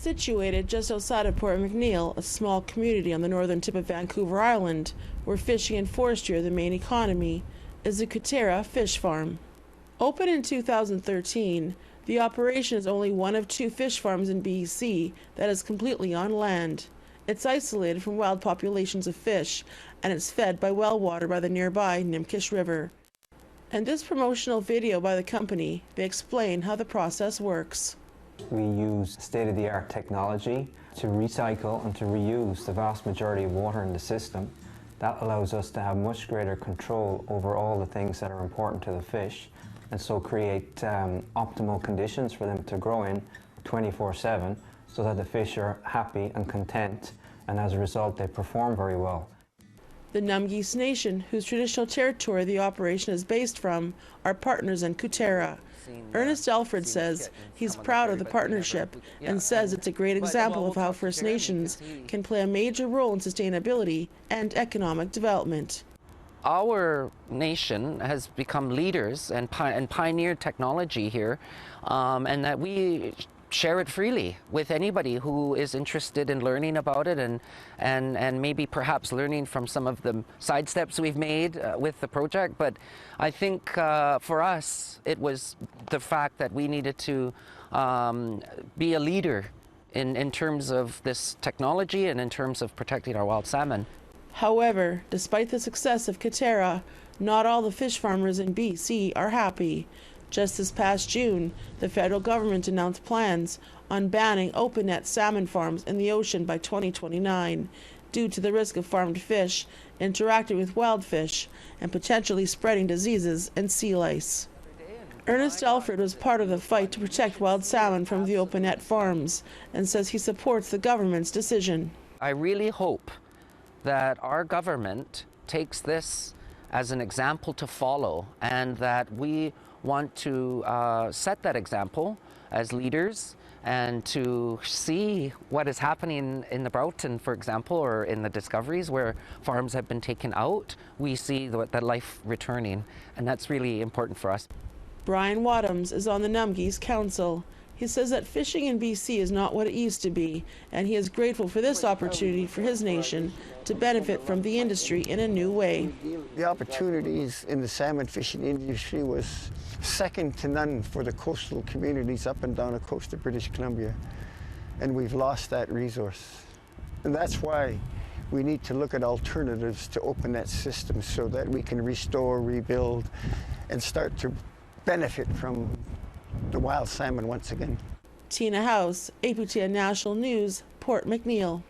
Situated just outside of Port McNeill, a small community on the northern tip of Vancouver Island, where fishing and forestry are the main economy, is the Cera fish farm. Opened in 2013, the operation is only one of 2 fish farms in BC that is completely on land. It's isolated from wild populations of fish, and it's fed by well water by the nearby Nimkish River. In this promotional video by the company, they explain how the process works. We use state-of-the-art technology to recycle and to reuse the vast majority of water in the system. That allows us to have much greater control over all the things that are important to the fish, and so create optimal conditions for them to grow in 24/7, so that the fish are happy and content, and as a result they perform very well. The First Nation, whose traditional territory the operation is based from, are partners in Cera. Ernest Alfred says he's proud of the partnership and says it's a great example of how First Nations can play a major role in sustainability and economic development. Our nation has become leaders and pioneered technology here, and that we share it freely with anybody who is interested in learning about it and maybe perhaps learning from some of the side steps we've made with the project. But I think for us, it was the fact that we needed to be a leader in terms of this technology and in terms of protecting our wild salmon. However, despite the success of Cera, not all the fish farmers in BC are happy. Just this past June, the federal government announced plans on banning open-net salmon farms in the ocean by 2029 due to the risk of farmed fish interacting with wild fish and potentially spreading diseases and sea lice. Ernest Alfred was part of the fight to protect wild salmon from the open-net farms and says he supports the government's decision. I really hope that our government takes this as an example to follow, and that we want to set that example as leaders and to see what is happening in the Broughton, for example, or in the discoveries where farms have been taken out. We see the life returning, and that's really important for us. Brian Wadhams is on the Numgees Council. He says that fishing in BC is not what it used to be, and he is grateful for this opportunity for his nation to benefit from the industry in a new way. The opportunities in the salmon fishing industry was second to none for the coastal communities up and down the coast of British Columbia, and we've lost that resource. And that's why we need to look at alternatives to open that system so that we can restore, rebuild, and start to benefit from the wild salmon once again. Tina House, APTN National News, Port McNeill.